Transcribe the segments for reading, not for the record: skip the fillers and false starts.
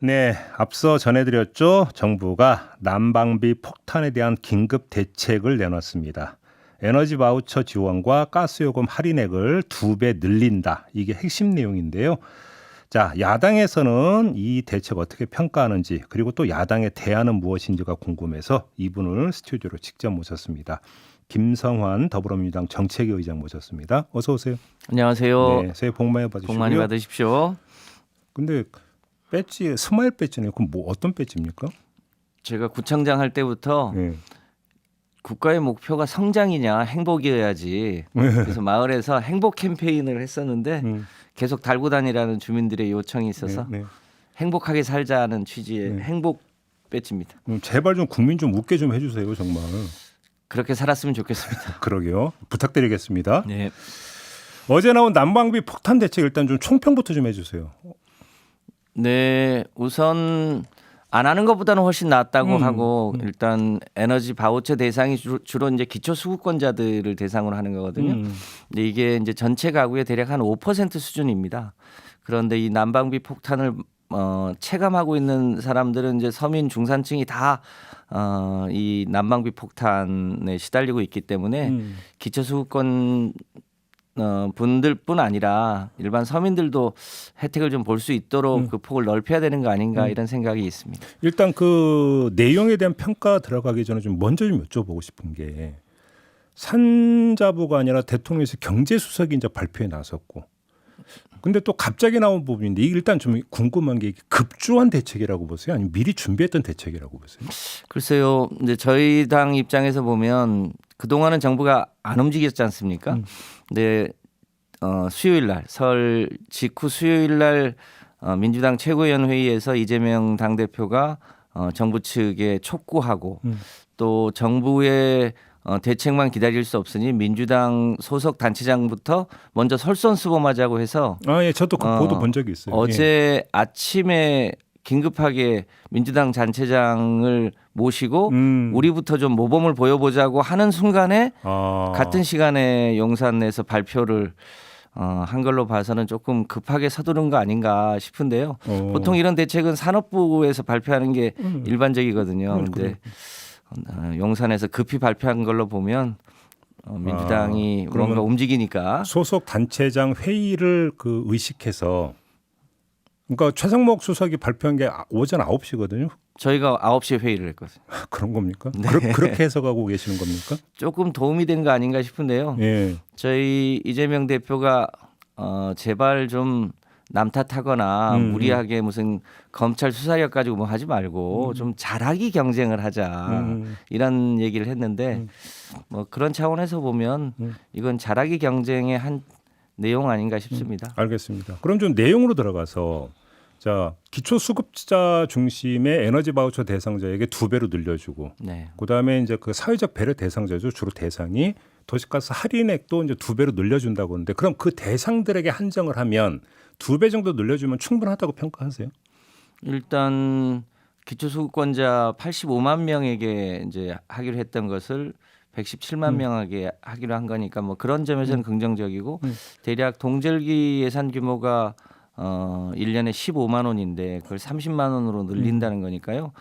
네, 앞서 전해드렸죠. 정부가 난방비 폭탄에 대한 긴급 대책을 내놨습니다. 에너지 바우처 지원과 가스요금 할인액을 2배 늘린다. 이게 핵심 내용인데요. 자, 야당에서는 이 대책 어떻게 평가하는지 그리고 또 야당의 대안은 무엇인지가 궁금해서 이분을 스튜디오로 직접 모셨습니다. 김성환 더불어민주당 정책위 의장 모셨습니다. 어서 오세요. 안녕하세요. 네, 새해 복 많이 받으시고요. 복 많이 받으십시오. 근데 배지 스마일 배지네요. 그럼 뭐 어떤 배지입니까? 제가 구청장 할 때부터 네. 국가의 목표가 성장이냐 행복이어야지. 그래서 마을에서 행복 캠페인을 했었는데 계속 달고 다니라는 주민들의 요청이 있어서 네. 행복하게 살자는 취지의 행복 배지입니다. 제발 좀 국민 좀 웃게 좀 해주세요. 정말. 그렇게 살았으면 좋겠습니다. 그러게요. 부탁드리겠습니다. 네. 어제 나온 난방비 폭탄 대책 일단 좀 총평부터 좀 해주세요. 네, 우선 안 하는 것보다는 훨씬 낫다고 하고 일단 에너지 바우처 대상이 주로 이제 기초 수급권자들을 대상으로 하는 거거든요. 근데 이게 이제 전체 가구의 대략 한 5% 수준입니다. 그런데 이 난방비 폭탄을 체감하고 있는 사람들은 이제 서민 중산층이 다 이 난방비 폭탄에 시달리고 있기 때문에 기초 수급권 분들뿐 아니라 일반 서민들도 혜택을 좀 볼 수 있도록 그 폭을 넓혀야 되는 거 아닌가 이런 생각이 있습니다. 일단 그 내용에 대한 평가 들어가기 전에 좀 먼저 좀 여쭤보고 싶은 게 산자부가 아니라 대통령에서 경제수석이 이제 발표에 나섰고 근데 또 갑자기 나온 부분인데 이게 일단 좀 궁금한 게 이게 급조한 대책이라고 보세요? 아니면 미리 준비했던 대책이라고 보세요? 글쎄요. 이제 저희 당 입장에서 보면 그동안은 정부가 안 움직였지 않습니까? 근데 수요일 날 설 직후 수요일 날 민주당 최고위원 회의에서 이재명 당대표가 정부 측에 촉구하고 또 정부의 대책만 기다릴 수 없으니 민주당 소속 단체장부터 먼저 솔선수범하자고 해서 예, 저도 그 보도 본 적이 있어요. 어제 아침에 긴급하게 민주당 단체장을 모시고 우리부터 좀 모범을 보여보자고 하는 순간에 같은 시간에 용산에서 발표를 한 걸로 봐서는 조금 급하게 서두른 거 아닌가 싶은데요. 보통 이런 대책은 산업부에서 발표하는 게 일반적이거든요. 그런데 용산에서 급히 발표한 걸로 보면 민주당이 뭔가 움직이니까 소속 단체장 회의를 그 의식해서 그러니까 최상목 수석이 발표한 게 오전 9시거든요. 저희가 9시에 회의를 했거든요. 그런 겁니까? 네. 그렇게 해석하고 계시는 겁니까? 조금 도움이 된 거 아닌가 싶은데요. 예. 저희 이재명 대표가 제발 좀 남 탓하거나 무리하게 무슨 검찰 수사력 가지고 뭐 하지 말고 좀 잘하기 경쟁을 하자 이런 얘기를 했는데 뭐 그런 차원에서 보면 이건 잘하기 경쟁의 한 내용 아닌가 싶습니다. 알겠습니다. 그럼 좀 내용으로 들어가서 자 기초수급자 중심의 에너지 바우처 대상자에게 2배로 늘려주고 네. 그다음에 이제 그 사회적 배려 대상자죠. 주로 대상이 도시가스 할인액도 이제 2배로 늘려준다고 하는데 그럼 그 대상들에게 한정을 하면 2배 정도 늘려주면 충분하다고 평가하세요? 일단 기초수급권자 85만 명에게 이제 하기로 했던 것을 117만 명에게 하기로 한 거니까 뭐 그런 점에서는 긍정적이고 대략 동절기 예산 규모가 1년에 15만 원인데 그걸 30만 원으로 늘린다는 거니까요.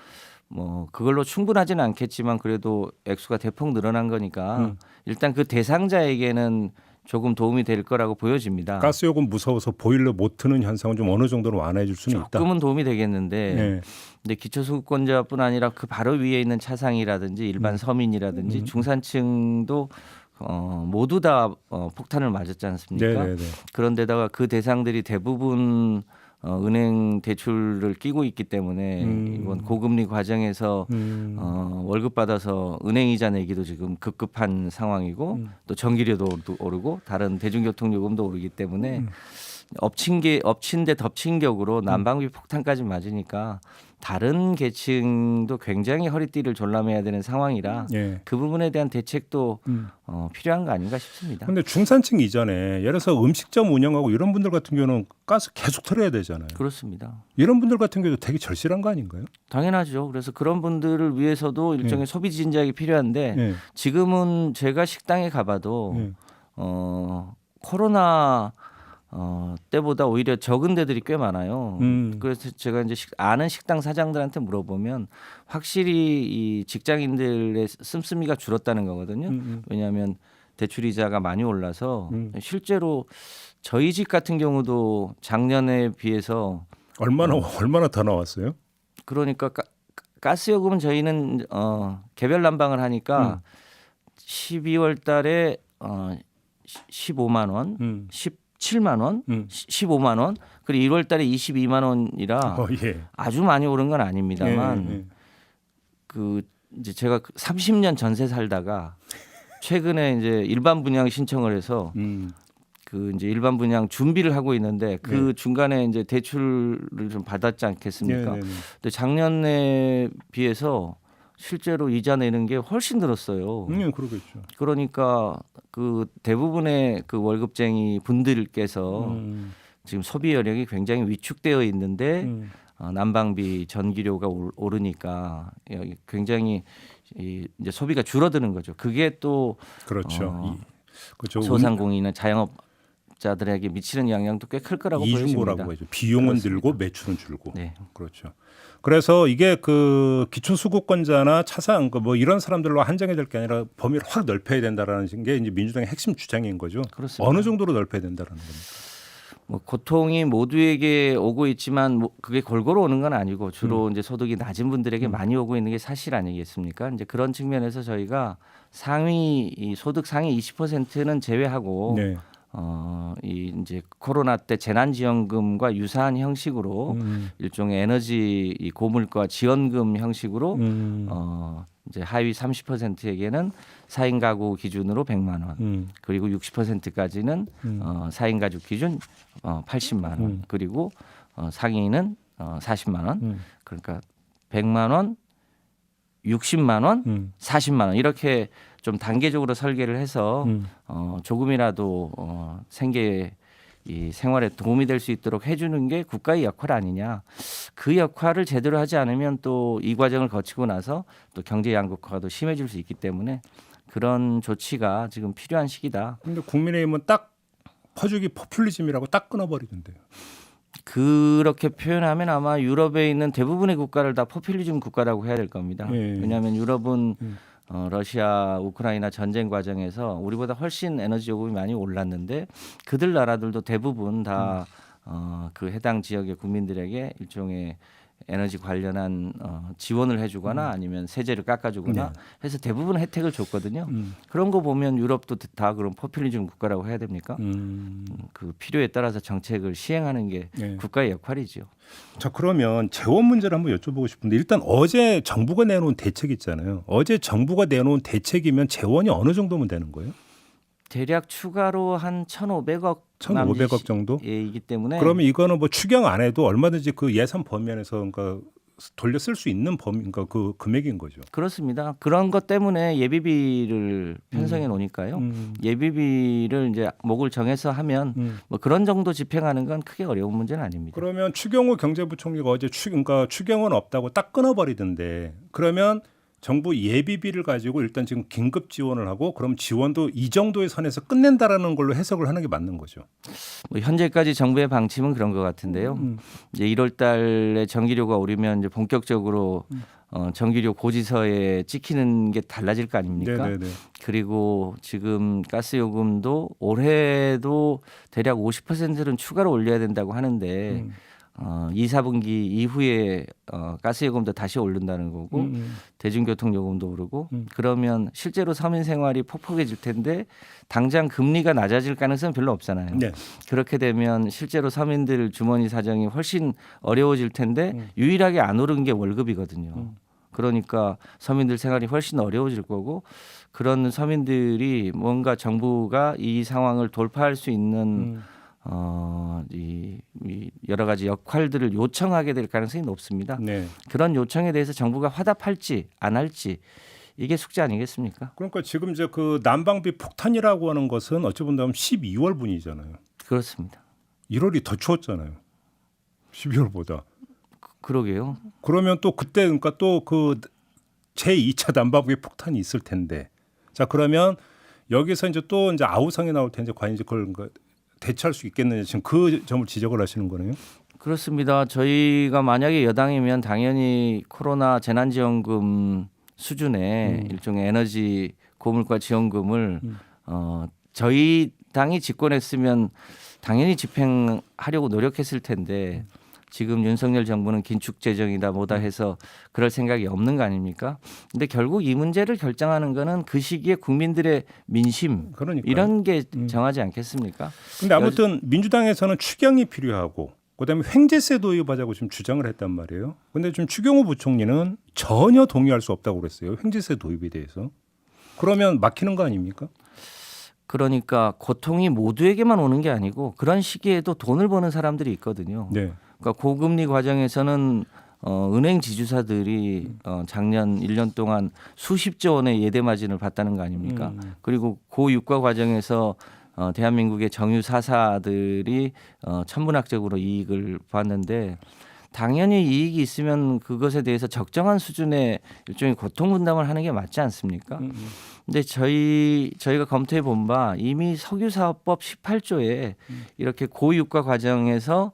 뭐 그걸로 충분하지는 않겠지만 그래도 액수가 대폭 늘어난 거니까 일단 그 대상자에게는 조금 도움이 될 거라고 보여집니다. 가스요금 무서워서 보일러 못 트는 현상은 좀 어느 정도로 완화해 줄 수는 있다. 조금은 도움이 되겠는데 네. 근데 기초수급권자뿐 아니라 그 바로 위에 있는 차상이라든지 일반 서민이라든지 중산층도 모두 다 폭탄을 맞았지 않습니까? 네네네. 그런데다가 그 대상들이 대부분 은행 대출을 끼고 있기 때문에 이번 고금리 과정에서 월급 받아서 은행 이자 내기도 지금 급급한 상황이고 또 전기료도 오르고 다른 대중교통 요금도 오르기 때문에 엎친 데 덮친 격으로 난방비 폭탄까지 맞으니까 다른 계층도 굉장히 허리띠를 졸라매야 되는 상황이라 예. 그 부분에 대한 대책도 필요한 거 아닌가 싶습니다. 근데 중산층 이전에 예를 들어서 음식점 운영하고 이런 분들 같은 경우는 가스 계속 틀어야 되잖아요. 그렇습니다. 이런 분들 같은 경우도 되게 절실한 거 아닌가요? 당연하죠. 그래서 그런 분들을 위해서도 일종의 소비 진작이 필요한데 예. 지금은 제가 식당에 가봐도 예. 코로나 때보다 오히려 적은 데들이 꽤 많아요. 음. 그래서 제가 이제 아는 식당 사장들한테 물어보면 확실히 이 직장인들의 씀씀이가 줄었다는 거거든요. 왜냐하면 대출 이자가 많이 올라서 실제로 저희 집 같은 경우도 작년에 비해서 얼마나 더 나왔어요? 그러니까 가스요금은 저희는 개별 난방을 하니까 12월 달에 15만 원, 17만 원, 15만 원, 그리고 1월 달에 22만 원이라 예. 아주 많이 오른 건 아닙니다만 예. 그 이제 제가 30년 전세 살다가 최근에 이제 일반 분양 신청을 해서 그 이제 일반 분양 준비를 하고 있는데 그 중간에 이제 대출을 좀 받았지 않겠습니까? 근데 작년에 비해서 실제로 이자 내는 게 훨씬 늘었어요. 그러겠죠. 그러니까 그 대부분의 그 월급쟁이 분들께서 지금 소비 여력이 굉장히 위축되어 있는데 난방비, 전기료가 오르니까 굉장히 이제 소비가 줄어드는 거죠. 그게 또 그렇죠. 그렇죠. 소상공인이나 자영업자들에게 미치는 영향도 꽤 클 거라고 보여집니다. 이중고라고 하죠. 비용은 늘고 매출은 줄고. 네. 그렇죠. 그래서 이게 그 기초수급권자나 차상 뭐 이런 사람들로 한정이 될 게 아니라 범위를 확 넓혀야 된다라는 게 이제 민주당의 핵심 주장인 거죠. 그렇습니다. 어느 정도로 넓혀야 된다라는 겁니까? 뭐 고통이 모두에게 오고 있지만 뭐 그게 골고루 오는 건 아니고 주로 이제 소득이 낮은 분들에게 많이 오고 있는 게 사실 아니겠습니까? 이제 그런 측면에서 저희가 이 소득 상위 20%는 제외하고 네. 이 이제 코로나 때 재난지원금과 유사한 형식으로 일종의 에너지 이 고물가 지원금 형식으로 이제 하위 30%에게는 4인 가구 기준으로 100만 원, 그리고 60%까지는 4인 가족 기준 80만 원, 그리고 상위는 40만 원, 그러니까 100만 원, 60만 원, 40만 원 이렇게 좀 단계적으로 설계를 해서 조금이라도 생계 이 생활에 도움이 될 수 있도록 해주는 게 국가의 역할 아니냐. 그 역할을 제대로 하지 않으면 또 이 과정을 거치고 나서 또 경제 양극화가 더 심해질 수 있기 때문에 그런 조치가 지금 필요한 시기다. 근데 국민의힘은 딱 퍼주기 포퓰리즘이라고 딱 끊어버리던데요. 그렇게 표현하면 아마 유럽에 있는 대부분의 국가를 다 포퓰리즘 국가라고 해야 될 겁니다. 왜냐하면 유럽은 러시아 우크라이나 전쟁 과정에서 우리보다 훨씬 에너지 요금이 많이 올랐는데 그들 나라들도 대부분 다 그 해당 지역의 국민들에게 일종의 에너지 관련한 지원을 해주거나 아니면 세제를 깎아주거나 해서 대부분 혜택을 줬거든요. 그런 거 보면 유럽도 다 그런 포퓰리즘 국가라고 해야 됩니까? 그 필요에 따라서 정책을 시행하는 게 국가의 역할이죠. 자, 그러면 재원 문제를 한번 여쭤보고 싶은데 일단 어제 정부가 내놓은 대책 있잖아요. 어제 정부가 내놓은 대책이면 재원이 어느 정도면 되는 거예요? 대략 추가로 한 1,500억 1,500억 정도? 이기 때문에 그러면 이거는 뭐 추경 안 해도 얼마든지 그 예산 범위 안에서 그러니까 돌려 쓸 수 있는 범위인가 그 금액인 거죠. 그렇습니다. 그런 것 때문에 예비비를 편성해 놓으니까요. 예비비를 이제 목을 정해서 하면 뭐 그런 정도 집행하는 건 크게 어려운 문제는 아닙니다. 그러면 추경호 경제부총리가 어제 그러니까 추경은 없다고 딱 끊어버리던데 그러면 정부 예비비를 가지고 일단 지금 긴급 지원을 하고 그럼 지원도 이 정도의 선에서 끝낸다라는 걸로 해석을 하는 게 맞는 거죠. 뭐 현재까지 정부의 방침은 그런 것 같은데요. 이제 1월달에 전기료가 오르면 이제 본격적으로 전기료 고지서에 찍히는 게 달라질 거 아닙니까? 네네네. 그리고 지금 가스 요금도 올해도 대략 50%는 추가로 올려야 된다고 하는데 2, 4분기 이후에 가스 요금도 다시 오른다는 거고 대중교통 요금도 오르고 그러면 실제로 서민 생활이 퍽퍽해질 텐데 당장 금리가 낮아질 가능성은 별로 없잖아요. 네. 그렇게 되면 실제로 서민들 주머니 사정이 훨씬 어려워질 텐데 유일하게 안 오른 게 월급이거든요. 그러니까 서민들 생활이 훨씬 어려워질 거고 그런 서민들이 뭔가 정부가 이 상황을 돌파할 수 있는 이 여러 가지 역할들을 요청하게 될 가능성이 높습니다. 네. 그런 요청에 대해서 정부가 화답할지 안 할지 이게 숙제 아니겠습니까? 그러니까 지금 이제 그 난방비 폭탄이라고 하는 것은 어찌 본다면 12월 분이잖아요. 그렇습니다. 1월이 더 추웠잖아요. 12월보다. 그러게요. 그러면 또 그때 그러니까 또 그 제2차 난방비 폭탄이 있을 텐데. 자, 그러면 여기서 이제 또 이제 아우성이 나올 텐데 과연 이제 그걸 대처할 수 있겠느냐 지금 그 점을 지적을 하시는 거네요. 그렇습니다. 저희가 만약에 여당이면 당연히 코로나 재난지원금 수준의 일종의 에너지 고물가 지원금을 저희 당이 집권했으면 당연히 집행하려고 노력했을 텐데 지금 윤석열 정부는 긴축 재정이다 뭐다 해서 그럴 생각이 없는 거 아닙니까? 근데 결국 이 문제를 결정하는 거는 그 시기에 국민들의 민심 그러니까요. 이런 게 정하지 않겠습니까? 근데 아무튼 민주당에서는 추경이 필요하고 그다음에 횡재세 도입하자고 지금 주장을 했단 말이에요. 근데 지금 추경호 부총리는 전혀 동의할 수 없다고 그랬어요. 횡재세 도입에 대해서. 그러면 막히는 거 아닙니까? 그러니까 고통이 모두에게만 오는 게 아니고 그런 시기에도 돈을 버는 사람들이 있거든요. 네. 그러니까 고금리 과정에서는 은행 지주사들이 작년 1년 동안 수십조 원의 예대 마진을 받다는 거 아닙니까? 그리고 고유가 과정에서 대한민국의 정유 사사들이 천문학적으로 이익을 봤는데 당연히 이익이 있으면 그것에 대해서 적정한 수준의 일종의 고통 분담을 하는 게 맞지 않습니까? 근데 저희가 검토해 본 바 이미 석유사업법 18조에 이렇게 고유가 과정에서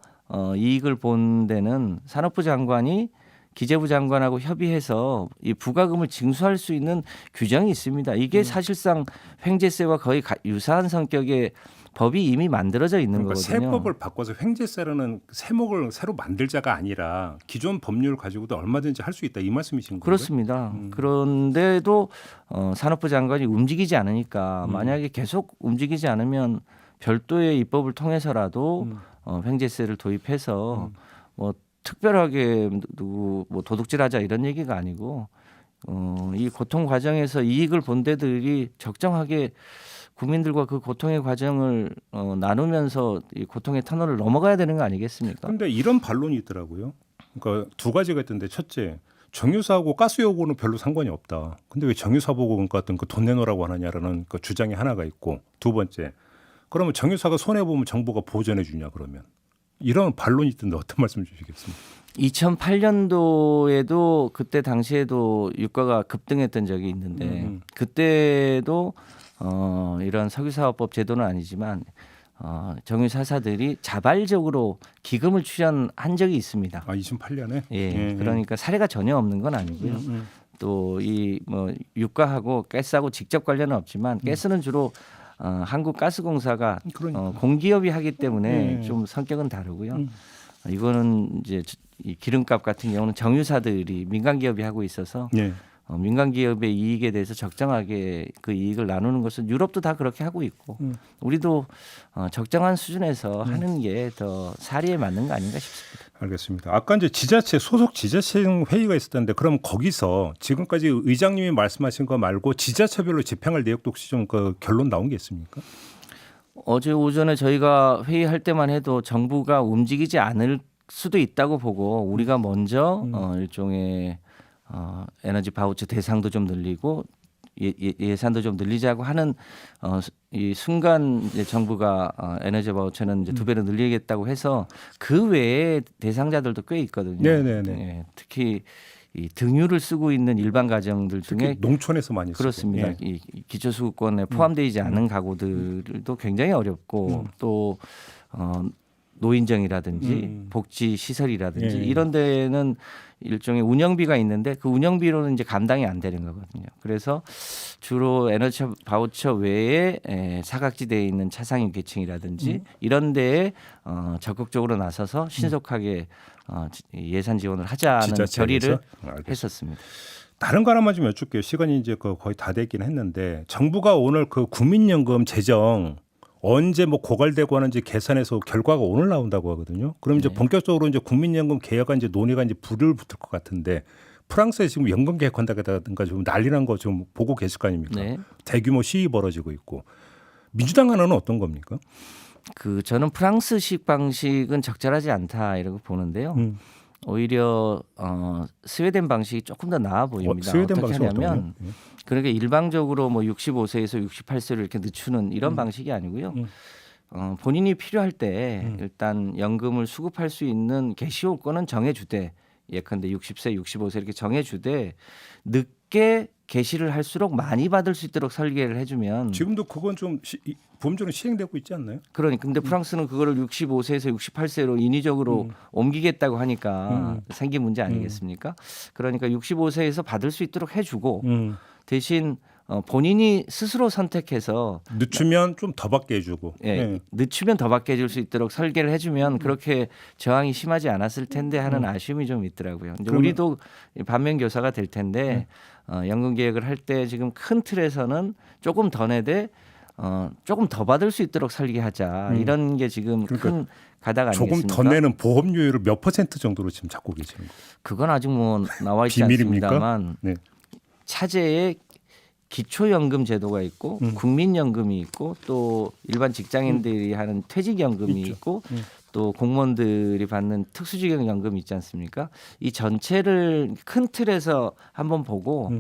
이익을 본 데는 산업부 장관이 기재부 장관하고 협의해서 이 부과금을 징수할 수 있는 규정이 있습니다. 이게 사실상 횡재세와 거의 유사한 성격의 법이 이미 만들어져 있는 그러니까 거거든요. 세법을 바꿔서 횡재세라는 세목을 새로 만들자가 아니라 기존 법률 가지고도 얼마든지 할 수 있다 이 말씀이신 거예요? 그렇습니다. 그런데도 산업부 장관이 움직이지 않으니까 만약에 계속 움직이지 않으면 별도의 입법을 통해서라도 횡재세를 도입해서 뭐 특별하게 누구 뭐 도둑질하자 이런 얘기가 아니고 이 고통 과정에서 이익을 본 데들이 적정하게 국민들과 그 고통의 과정을 나누면서 이 고통의 터널을 넘어가야 되는 거 아니겠습니까? 그런데 이런 반론이 있더라고요. 그러니까 두 가지가 있던데 첫째, 정유사하고 가스요금은 별로 상관이 없다. 근데 왜 정유사보고 같은 그 돈 내놓으라고 하느냐라는 그 주장이 하나가 있고 두 번째, 그러면 정유사가 손해 보면 정부가 보전해 주냐 그러면 이런 반론이 있던데 어떤 말씀 주시겠습니까? 2008년도에도 그때 당시에도 유가가 급등했던 적이 있는데 그때도 이런 석유사업법 제도는 아니지만 정유 사사들이 자발적으로 기금을 출연한 적이 있습니다. 아 2008년에? 예, 그러니까 사례가 전혀 없는 건 아니고요. 또 이 뭐 유가하고 가스하고 직접 관련은 없지만 가스는 주로 한국가스공사가 그러니까. 공기업이 하기 때문에 좀 성격은 다르고요. 이거는 이제 이 기름값 같은 경우는 정유사들이 민간 기업이 하고 있어서 네. 민간 기업의 이익에 대해서 적정하게 그 이익을 나누는 것은 유럽도 다 그렇게 하고 있고 우리도 적정한 수준에서 하는 게 더 사리에 맞는 거 아닌가 싶습니다. 알겠습니다. 아까 이제 지자체 소속 지자체 회의가 있었던데 그럼 거기서 지금까지 의장님이 말씀하신 거 말고 지자체별로 집행할 내역도 혹시 좀 그 결론 나온 게 있습니까? 어제 오전에 저희가 회의할 때만 해도 정부가 움직이지 않을 수도 있다고 보고 우리가 먼저 일종의 에너지 바우처 대상도 좀 늘리고 예산도 좀 늘리자고 하는 이 순간 이제 정부가 에너지 바우처는 이제 2배로 늘리겠다고 해서 그 외에 대상자들도 꽤 있거든요. 네네네. 예, 특히 이 등유를 쓰고 있는 일반 가정들 중에 특히 농촌에서 많이 쓰고. 그렇습니다. 예. 이 기초수급권에 포함되지 않은 가구들도 굉장히 어렵고 또 노인정이라든지 복지 시설이라든지 예. 이런 데는 일종의 운영비가 있는데 그 운영비로는 이제 감당이 안 되는 거거든요. 그래서 주로 에너지 바우처 외에 사각지대에 있는 차상위 계층이라든지 이런 데에 적극적으로 나서서 신속하게 예산 지원을 하자는 지자체에서? 결의를 알겠습니다. 했었습니다. 다른 거 하나만 좀 여쭐게요. 시간이 이제 거의 다 됐긴 했는데 정부가 오늘 그 국민연금 재정 언제 뭐 고갈되고 하는지 계산해서 결과가 오늘 나온다고 하거든요. 그럼 이제 본격적으로 이제 국민연금 개혁안 이제 논의가 이제 불을 붙을 것 같은데 프랑스에 지금 연금 개혁한다든가 좀 난리난 거 좀 보고 계실 거 아닙니까? 네. 대규모 시위 벌어지고 있고 민주당 하나는 어떤 겁니까? 저는 프랑스식 방식은 적절하지 않다 이라고 보는데요. 오히려 스웨덴 방식이 조금 더 나아 보입니다. 스웨덴 어떻게 방식은 하냐면 어떤가요? 그러니까 일방적으로 뭐 65세에서 68세를 이렇게 늦추는 이런 방식이 아니고요. 본인이 필요할 때 일단 연금을 수급할 수 있는 개시효권은 정해주되 예컨대 60세, 65세 이렇게 정해주되 늦게 개시를 할수록 많이 받을 수 있도록 설계를 해주면 지금도 그건 좀 보험적으로 시행되고 있지 않나요? 그러니까 근데 프랑스는 그거를 65세에서 68세로 인위적으로 옮기겠다고 하니까 생긴 문제 아니겠습니까? 그러니까 65세에서 받을 수 있도록 해주고 대신 본인이 스스로 선택해서 늦추면 좀 더 받게 해주고. 예, 예. 늦추면 더 받게 해줄 수 있도록 설계를 해주면 그렇게 저항이 심하지 않았을 텐데 하는 아쉬움이 좀 있더라고요. 이제 우리도 반면 교사가 될 텐데 연금 계획을 할 때 지금 큰 틀에서는 조금 더 내되 조금 더 받을 수 있도록 설계하자 이런 게 지금 그러니까 큰 가닥 조금 아니겠습니까? 더 내는 보험료율을 몇 % 정도로 지금 잡고 계시는 거예요? 그건 아직 뭐 나와 있지 비밀입니까? 않습니다만 네. 차제에 기초연금 제도가 있고 국민연금이 있고 또 일반 직장인들이 하는 퇴직연금이 있고 또 공무원들이 받는 특수직영연금이 있지 않습니까? 이 전체를 큰 틀에서 한번 보고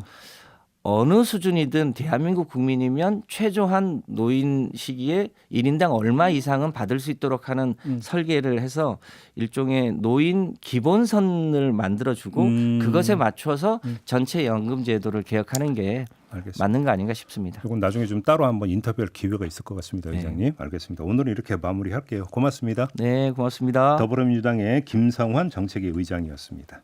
어느 수준이든 대한민국 국민이면 최소한 노인 시기에 1인당 얼마 이상은 받을 수 있도록 하는 설계를 해서 일종의 노인 기본선을 만들어주고 그것에 맞춰서 전체 연금 제도를 개혁하는 게 알겠습니다. 맞는 거 아닌가 싶습니다. 이건 나중에 좀 따로 한번 인터뷰할 기회가 있을 것 같습니다, 네. 의장님. 알겠습니다. 오늘은 이렇게 마무리할게요. 고맙습니다. 네, 고맙습니다. 더불어민주당의 김성환 정책위 의장이었습니다.